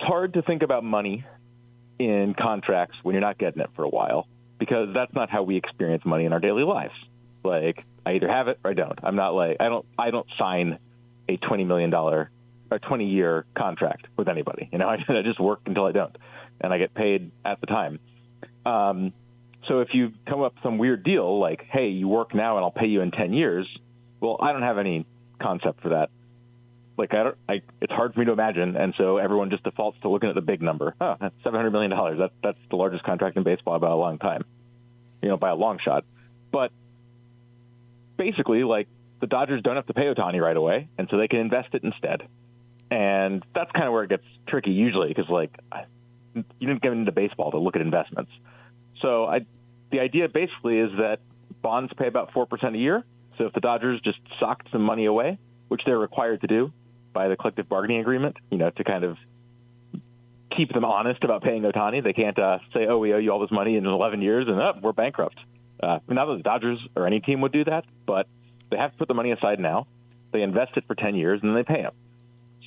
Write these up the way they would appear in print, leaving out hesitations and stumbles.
hard to think about money in contracts when you're not getting it for a while, because that's not how we experience money in our daily lives. Like, I either have it or I don't. I'm not like, I don't sign a $20 million or 20-year contract with anybody. You know, I just work until I don't, and I get paid at the time. So if you come up with some weird deal like, hey, you work now and I'll pay you in 10 years, well, I don't have any concept for that. Like, it's hard for me to imagine, and so everyone just defaults to looking at the big number. Oh, that's $700 million. That's the largest contract in baseball by a long time, you know, by a long shot. But basically, like, the Dodgers don't have to pay Ohtani right away, and so they can invest it instead. And that's kind of where it gets tricky usually, because, like, you didn't get into baseball to look at investments. So the idea basically is that bonds pay about 4% a year. So if the Dodgers just socked some money away, which they're required to do by the collective bargaining agreement, you know, to kind of keep them honest about paying Ohtani. They can't say, oh, we owe you all this money in 11 years and we're bankrupt. Not that the Dodgers or any team would do that, but they have to put the money aside now. They invest it for 10 years and then they pay them.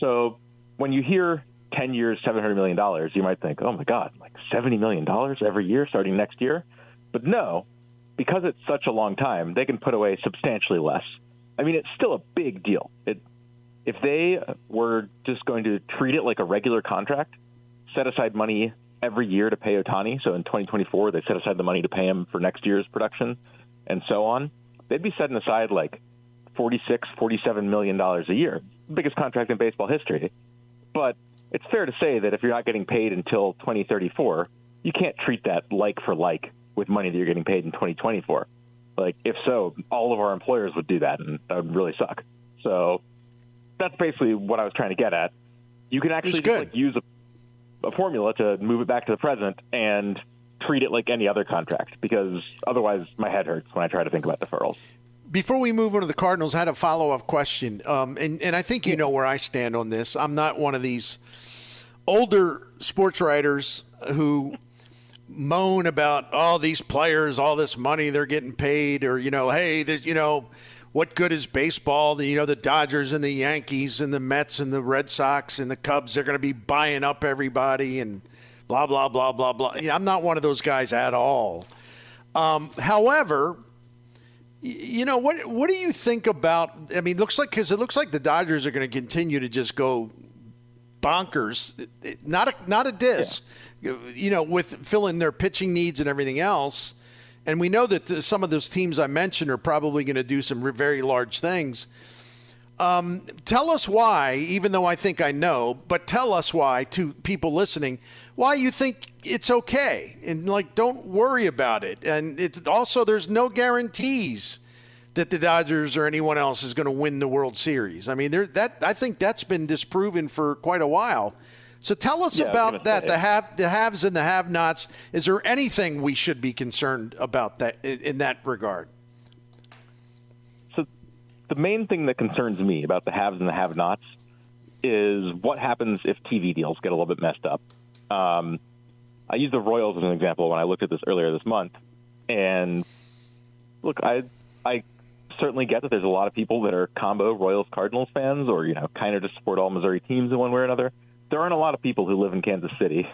So when you hear 10 years, $700 million, you might think, oh my God, like $70 million every year starting next year. But no, because it's such a long time, they can put away substantially less. I mean, it's still a big deal. If they were just going to treat it like a regular contract, set aside money every year to pay Ohtani, so in 2024 they set aside the money to pay him for next year's production and so on, they'd be setting aside like $46, $47 million a year, biggest contract in baseball history. But it's fair to say that if you're not getting paid until 2034, you can't treat that like for like with money that you're getting paid in 2024. Like, if so, all of our employers would do that, and that would really suck. So that's basically what I was trying to get at. You can actually just, like, use a formula to move it back to the present and treat it like any other contract, because otherwise my head hurts when I try to think about deferrals. Before we move on to the Cardinals, I had a follow-up question, and I think you know where I stand on this. I'm not one of these older sports writers who moan about all these players, all this money they're getting paid, or, you know, hey, you know, what good is baseball? The Dodgers and the Yankees and the Mets and the Red Sox and the Cubs, they're going to be buying up everybody and blah, blah, blah, blah, blah. Yeah, I'm not one of those guys at all. However, you know, what do you think about, I mean, it looks like the Dodgers are going to continue to just go bonkers, not a diss, you know, with filling their pitching needs and everything else. And we know that some of those teams I mentioned are probably going to do some very large things. Tell us why, even though I think I know, but tell us why, to people listening, why you think it's okay. And, like, don't worry about it. And it's also, there's no guarantees that the Dodgers or anyone else is going to win the World Series. I mean, I think that's been disproven for quite a while. So tell us about that, the haves and the have-nots. Is there anything we should be concerned about that in that regard? So the main thing that concerns me about the haves and the have-nots is what happens if TV deals get a little bit messed up. I used the Royals as an example when I looked at this earlier this month. And look, I certainly get that there's a lot of people that are combo Royals-Cardinals fans, or, you know, kind of just support all Missouri teams in one way or another. There aren't a lot of people who live in Kansas City.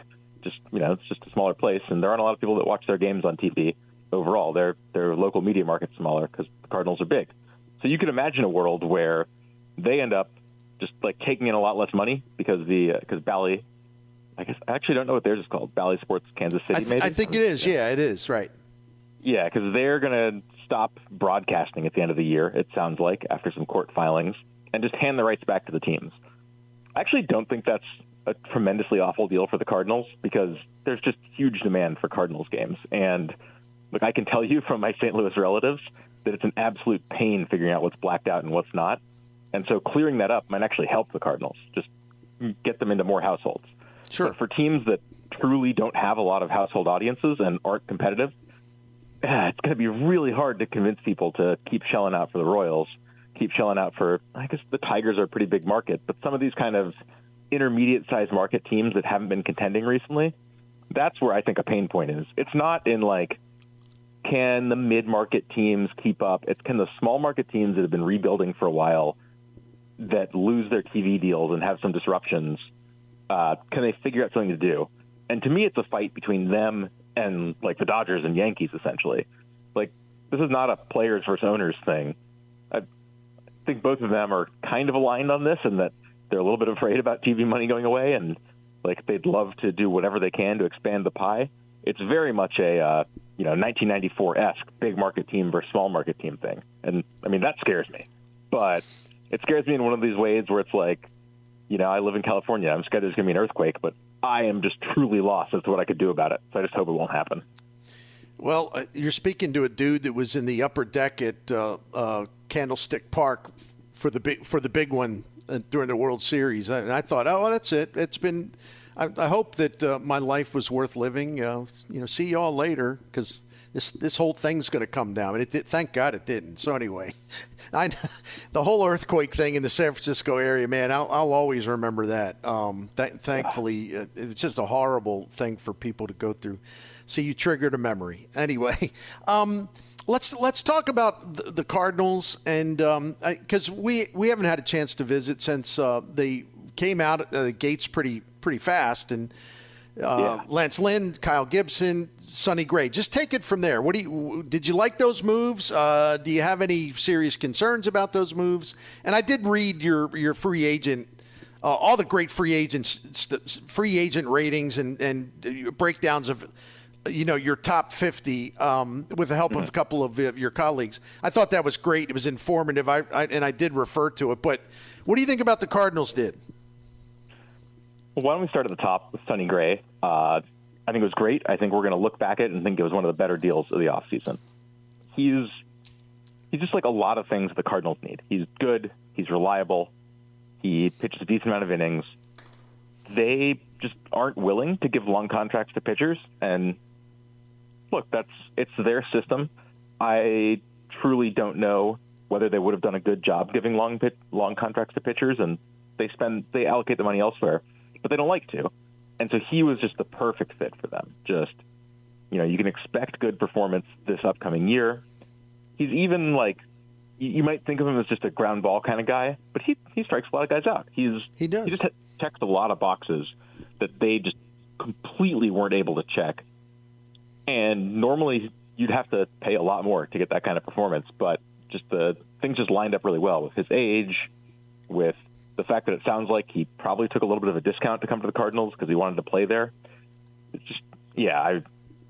Just, you know, it's just a smaller place, and there aren't a lot of people that watch their games on TV overall. Their local media market's smaller because the Cardinals are big. So you can imagine a world where they end up just, like, taking in a lot less money because Bally, I guess I actually don't know what theirs is called. Bally Sports Kansas City, maybe? I think it is. Yeah, it is, right. Yeah, because they're going to stop broadcasting at the end of the year, it sounds like, after some court filings, and just hand the rights back to the teams. I actually don't think that's a tremendously awful deal for the Cardinals, because there's just huge demand for Cardinals games. And look, I can tell you from my St. Louis relatives that it's an absolute pain figuring out what's blacked out and what's not. And so clearing that up might actually help the Cardinals, just get them into more households. Sure. But for teams that truly don't have a lot of household audiences and aren't competitive, it's going to be really hard to convince people to keep shelling out for the Royals, keep shelling out for, I guess the Tigers are a pretty big market, but some of these kind of intermediate-sized market teams that haven't been contending recently, that's where I think a pain point is. It's not in, like, can the mid-market teams keep up? It's can the small market teams that have been rebuilding for a while that lose their TV deals and have some disruptions Can they figure out something to do? And to me, it's a fight between them and like the Dodgers and Yankees, essentially. Like, this is not a players versus owners thing. I think both of them are kind of aligned on this, and that they're a little bit afraid about TV money going away, and like they'd love to do whatever they can to expand the pie. It's very much a 1994-esque big market team versus small market team thing, and I mean that scares me. But it scares me in one of these ways where it's like, I live in California. I'm scared there's going to be an earthquake, but I am just truly lost as to what I could do about it. So I just hope it won't happen. Well, you're speaking to a dude that was in the upper deck at Candlestick Park for the big one during the World Series, and I thought, oh, well, that's it. It's been. I hope that my life was worth living. See y'all later, because this whole thing's going to come down. And thank God it didn't. So anyway, the whole earthquake thing in the San Francisco area, man, I'll always remember that. Thankfully, it's just a horrible thing for people to go through. So you triggered a memory. Anyway, let's talk about the Cardinals, and because we haven't had a chance to visit since they came out at the gates pretty fast, and Lance Lynn, Kyle Gibson, Sonny Gray. Just take it from there. Did you like those moves? Do you have any serious concerns about those moves? And I did read your free agent, all the great free agent ratings and breakdowns of your top 50 with the help of a couple of your colleagues. I thought that was great. It was informative. I did refer to it. But what do you think about the Cardinals did? Well, why don't we start at the top with Sonny Gray? I think it was great. I think we're going to look back at it and think it was one of the better deals of the offseason. He's just like a lot of things the Cardinals need. He's good. He's reliable. He pitches a decent amount of innings. They just aren't willing to give long contracts to pitchers. And look, it's their system. I truly don't know whether they would have done a good job giving long contracts to pitchers, and they allocate the money elsewhere, but they don't like to. And so he was just the perfect fit for them. Just, you can expect good performance this upcoming year. He's even like, you might think of him as just a ground ball kind of guy, but he strikes a lot of guys out. He does. He just checks a lot of boxes that they just completely weren't able to check. And normally you'd have to pay a lot more to get that kind of performance, but just the things just lined up really well with his age, with the fact that it sounds like he probably took a little bit of a discount to come to the Cardinals because he wanted to play there. It's just,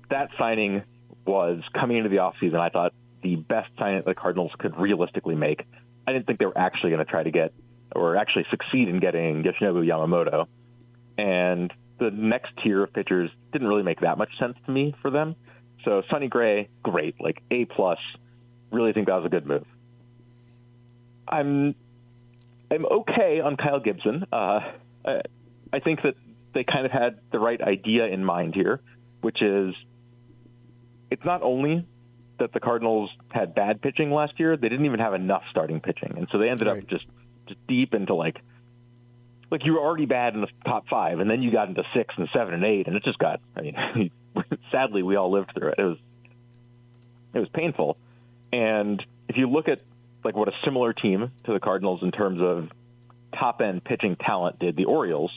that signing was, coming into the offseason, I thought the best signing that the Cardinals could realistically make. I didn't think they were actually going to try to get, or actually succeed in getting, Yoshinobu Yamamoto. And the next tier of pitchers didn't really make that much sense to me for them. So Sonny Gray, great, like A+. Really think that was a good move. I'm okay on Kyle Gibson. I think that they kind of had the right idea in mind here, which is it's not only that the Cardinals had bad pitching last year, they didn't even have enough starting pitching. And so they ended up just deep into like you were already bad in the top 5, and then you got into 6 and 7 and 8, and it just got, sadly, we all lived through it. It was painful. And if you look at like what a similar team to the Cardinals in terms of top-end pitching talent did, the Orioles,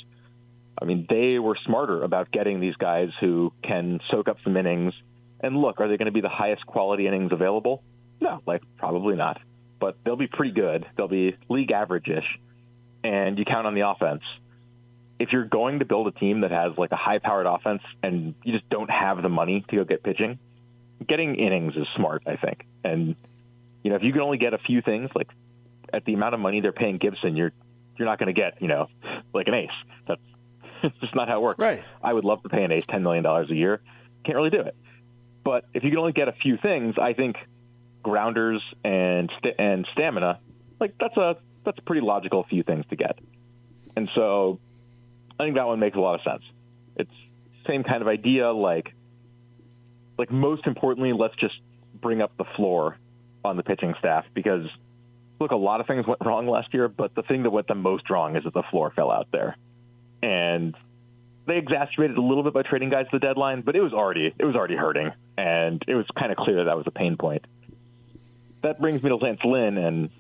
they were smarter about getting these guys who can soak up some innings. And look, are they going to be the highest quality innings available? No, probably not. But they'll be pretty good. They'll be league average-ish. And you count on the offense. If you're going to build a team that has like a high-powered offense and you just don't have the money to go get pitching, getting innings is smart, I think. And if you can only get a few things, like at the amount of money they're paying Gibson, you're not going to get, like an ace. That's just not how it works. Right. I would love to pay an ace $10 million a year. Can't really do it. But if you can only get a few things, I think grounders and stamina, that's a pretty logical few things to get. And so I think that one makes a lot of sense. It's same kind of idea, like most importantly, let's just bring up the floor on the pitching staff, because look, a lot of things went wrong last year, but the thing that went the most wrong is that the floor fell out there. And they exacerbated a little bit by trading guys to the deadline, but it was already hurting, and it was kind of clear that was a pain point. That brings me to Lance Lynn, and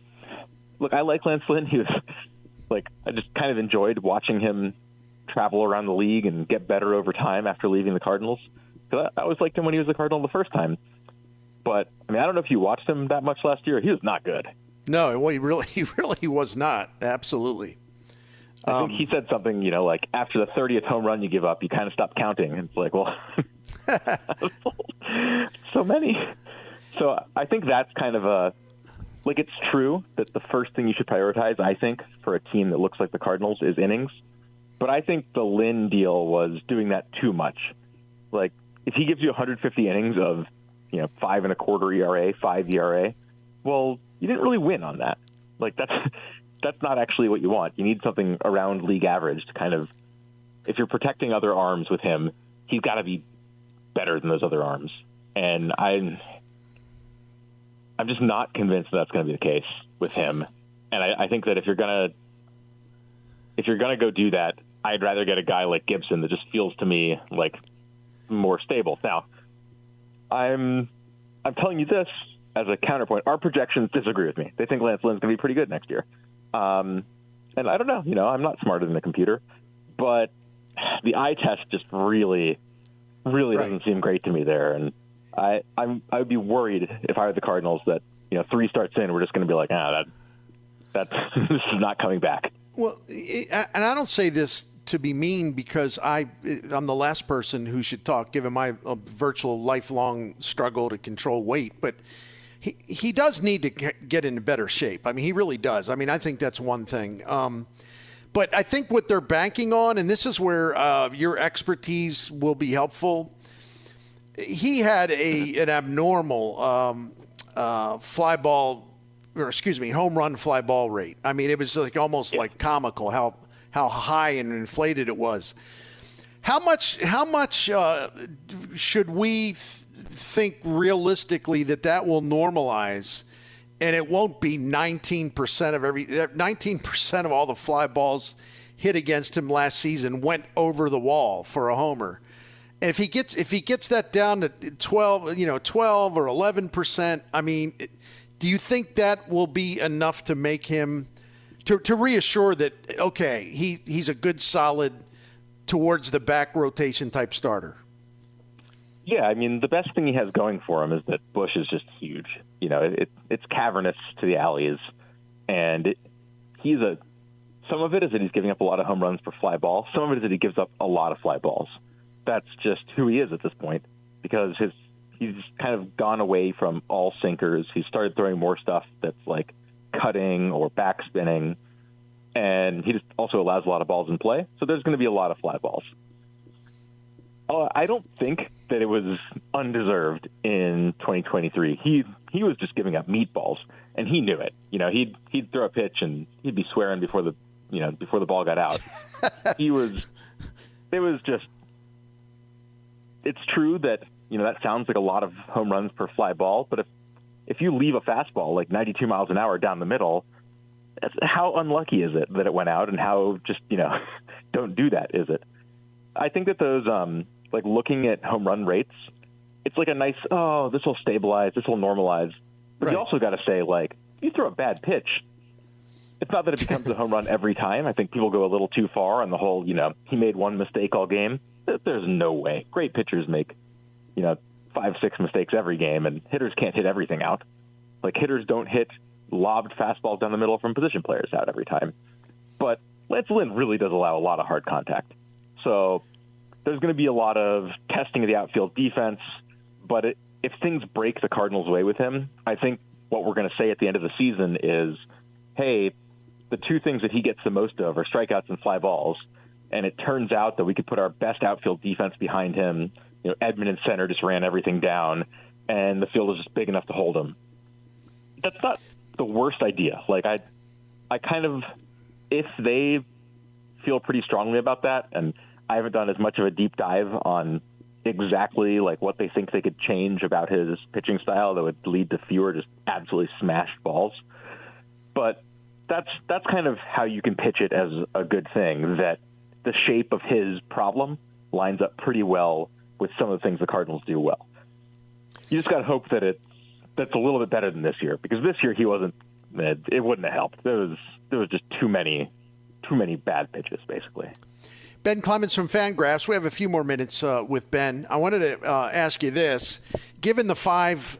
look, I like Lance Lynn. He was I just kind of enjoyed watching him travel around the league and get better over time after leaving the Cardinals. Because I always liked him when he was a Cardinal the first time. But, I mean, I don't know if you watched him that much last year. He was not good. No, well, he really was not. Absolutely. I think he said something, like after the 30th home run you give up, you kind of stop counting. And it's like, well, so many. So I think that's kind of it's true that the first thing you should prioritize, I think, for a team that looks like the Cardinals is innings. But I think the Lynn deal was doing that too much. Like, if he gives you 150 innings of, 5.25 ERA, 5 ERA, well, you didn't really win on that. Like, that's not actually what you want. You need something around league average to kind of, if you're protecting other arms with him, he's got to be better than those other arms. And I'm just not convinced that's going to be the case with him. And I think that if you're gonna go do that, I'd rather get a guy like Gibson that just feels to me like more stable. Now, I'm telling you this as a counterpoint. Our projections disagree with me. They think Lance Lynn's going to be pretty good next year. And I don't know. I'm not smarter than the computer, but the eye test just really doesn't seem great to me there. And I would be worried if I were the Cardinals that 3 starts in, we're just going to be like, that this is not coming back. Well, and I don't say this to be mean because I'm the last person who should talk, given my virtual lifelong struggle to control weight. But he does need to get into better shape. I mean, he really does. I mean, I think that's one thing. But I think what they're banking on, and this is where your expertise will be helpful. He had an abnormal home run fly ball rate. I mean, it was like almost like comical how high and inflated it was. How much should we think realistically that will normalize, and it won't be 19% of all the fly balls hit against him last season went over the wall for a homer? And if he gets that down to 12 or 11%, I mean, do you think that will be enough to make him to reassure that, okay, he's a good, solid, towards the back rotation type starter? Yeah, I mean, the best thing he has going for him is that Bush is just huge. It's cavernous to the alleys, and some of it is that he's giving up a lot of home runs for fly balls. Some of it is that he gives up a lot of fly balls. That's just who he is at this point, because he's kind of gone away from all sinkers. He's started throwing more stuff that's like cutting or backspinning, and he just also allows a lot of balls in play. So there's going to be a lot of fly balls. I don't think that it was undeserved in 2023. He was just giving up meatballs, and he knew it. He'd throw a pitch and he'd be swearing before the ball got out. It's true that, that sounds like a lot of home runs per fly ball, but if you leave a fastball like 92 miles an hour down the middle, how unlucky is it that it went out, and how just, don't do that, is it? I think that those, looking at home run rates, it's like a nice, this will stabilize, this will normalize. But right. You also got to say, if you throw a bad pitch, it's not that it becomes a home run every time. I think people go a little too far on the whole, he made one mistake all game. There's no way. Great pitchers make, 5-6 mistakes every game, and hitters can't hit everything out. Hitters don't hit lobbed fastballs down the middle from position players out every time. But Lance Lynn really does allow a lot of hard contact. So there's going to be a lot of testing of the outfield defense. But if things break the Cardinals' way with him, I think what we're going to say at the end of the season is, hey, the 2 things that he gets the most of are strikeouts and fly balls. And it turns out that we could put our best outfield defense behind him. Edman in center just ran everything down, and the field was just big enough to hold him. That's not the worst idea. I kind of, if they feel pretty strongly about that, and I haven't done as much of a deep dive on exactly what they think they could change about his pitching style that would lead to fewer just absolutely smashed balls. But that's kind of how you can pitch it as a good thing, that the shape of his problem lines up pretty well with some of the things the Cardinals do well. You just got to hope that that's a little bit better than this year, because this year he wasn't. It wouldn't have helped. There was just too many bad pitches, basically. Ben Clemens from Fangraphs. We have a few more minutes with Ben. I wanted to ask you this. Given the 5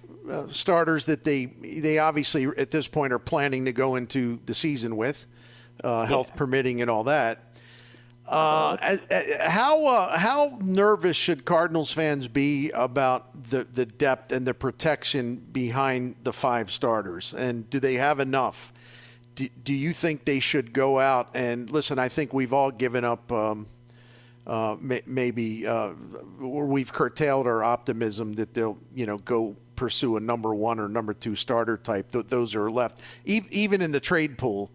starters that they obviously at this point are planning to go into the season with, health permitting and all that, how nervous should Cardinals fans be about the depth and the protection behind the 5 starters? And do they have enough? Do you think they should go out and listen? I think we've all given up. Maybe we've curtailed our optimism that they'll go pursue a number 1 or number 2 starter type. Those are left, even in the trade pool.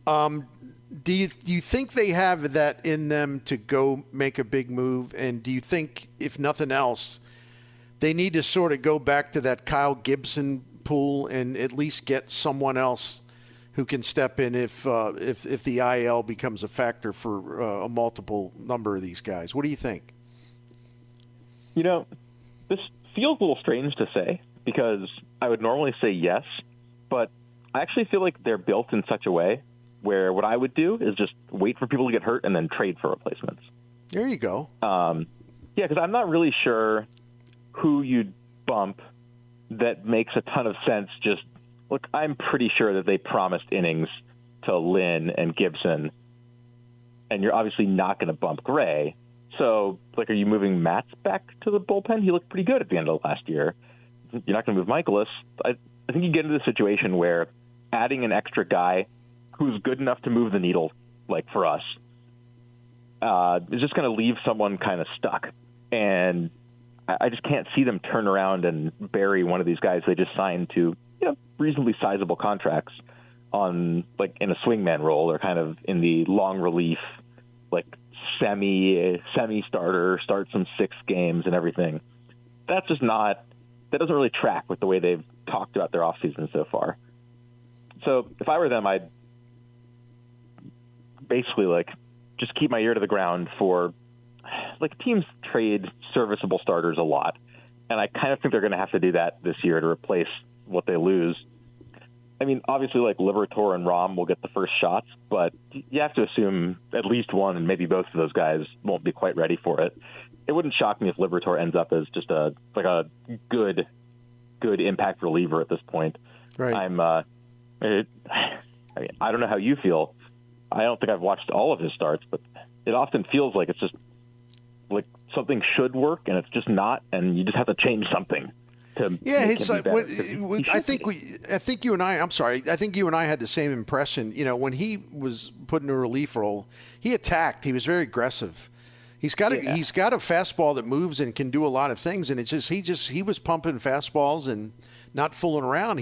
Do you think they have that in them to go make a big move? And do you think, if nothing else, they need to sort of go back to that Kyle Gibson pool and at least get someone else who can step in if the IL becomes a factor for a multiple number of these guys? What do you think? This feels a little strange to say because I would normally say yes, but I actually feel like they're built in such a way where what I would do is just wait for people to get hurt and then trade for replacements. There you go. Because I'm not really sure who you'd bump that makes a ton of sense. Just look, I'm pretty sure that they promised innings to Lynn and Gibson, and you're obviously not going to bump Gray. So, are you moving Matt back to the bullpen? He looked pretty good at the end of last year. You're not going to move Miklasz. I think you get into the situation where adding an extra guy who's good enough to move the needle, for us, is just going to leave someone kind of stuck. And I just can't see them turn around and bury one of these guys they just signed to, reasonably sizable contracts on, in a swingman role or kind of in the long relief, semi-starter, start some 6 games and everything. That's just not – that doesn't really track with the way they've talked about their offseason so far. So if I were them, I'd basically just keep my ear to the ground for teams trade serviceable starters a lot, and I kind of think they're going to have to do that this year to replace what they lose. I mean, obviously, Liberatore and Rom will get the first shots, but you have to assume at least one and maybe both of those guys won't be quite ready for it. It wouldn't shock me if Liberatore ends up as just a good impact reliever at this point. Right. I don't know how you feel. I don't think I've watched all of his starts, but it often feels like it's just something should work and it's just not, and you just have to change something. I think you and I had the same impression. When he was put in a relief role, he attacked. He was very aggressive. He's got a fastball that moves and can do a lot of things, and it's he was pumping fastballs and not fooling around.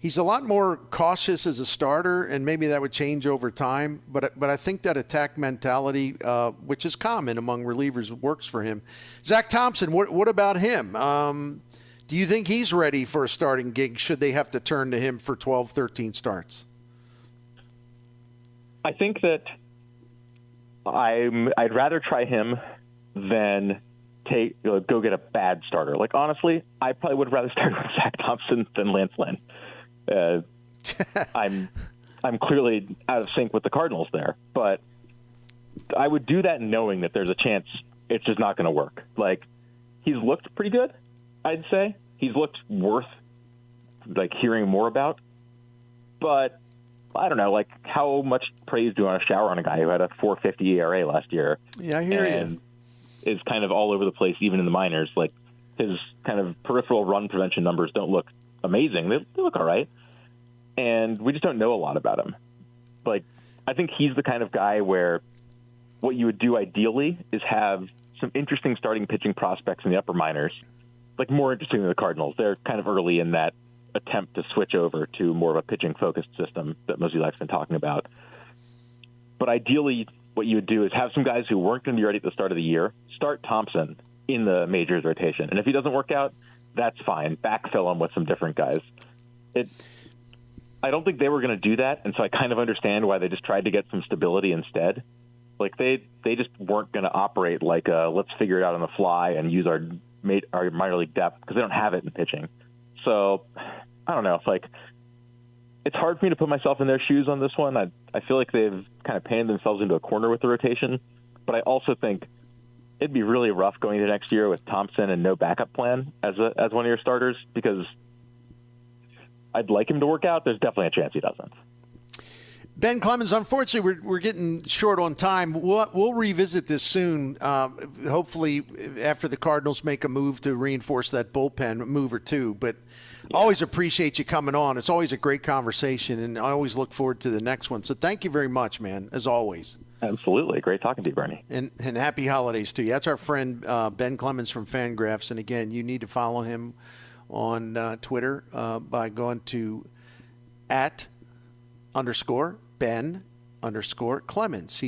He's a lot more cautious as a starter, and maybe that would change over time. But I think that attack mentality, which is common among relievers, works for him. Zach Thompson, what about him? Do you think he's ready for a starting gig? Should they have to turn to him for 12, 13 starts? I think that I'd rather try him than go get a bad starter. Honestly, I probably would rather start with Zach Thompson than Lance Lynn. I'm clearly out of sync with the Cardinals there, but I would do that knowing that there's a chance it's just not going to work. He's looked pretty good, I'd say. He's looked worth hearing more about, but I don't know, how much praise do you want to shower on a guy who had a 4.50 ERA last year? Yeah, I hear you. Is kind of all over the place, even in the minors. His kind of peripheral run prevention numbers don't look amazing. They look all right. And we just don't know a lot about him. I think he's the kind of guy where what you would do ideally is have some interesting starting pitching prospects in the upper minors, more interesting than the Cardinals. They're kind of early in that attempt to switch over to more of a pitching-focused system that Mozeliak's been talking about. But ideally, what you would do is have some guys who weren't going to be ready at the start of the year, start Thompson in the majors rotation. And if he doesn't work out, that's fine. Backfill him with some different guys. I don't think they were going to do that, and so I kind of understand why they just tried to get some stability instead. They just weren't going to operate let's figure it out on the fly and use our minor league depth because they don't have it in pitching. So I don't know. it's hard for me to put myself in their shoes on this one. I feel like they've kind of painted themselves into a corner with the rotation, but I also think it'd be really rough going into next year with Thompson and no backup plan as one of your starters, because I'd like him to work out. There's definitely a chance he doesn't. Ben Clemens, unfortunately, we're getting short on time. We'll revisit this soon, hopefully after the Cardinals make a move to reinforce that bullpen, move or two. But always appreciate you coming on. It's always a great conversation, and I always look forward to the next one. So thank you very much, man, as always. Absolutely. Great talking to you, Bernie. And happy holidays to you. That's our friend Ben Clemens from Fangraphs. And, again, you need to follow him on Twitter by going to @_Ben_Clemens, Clemens.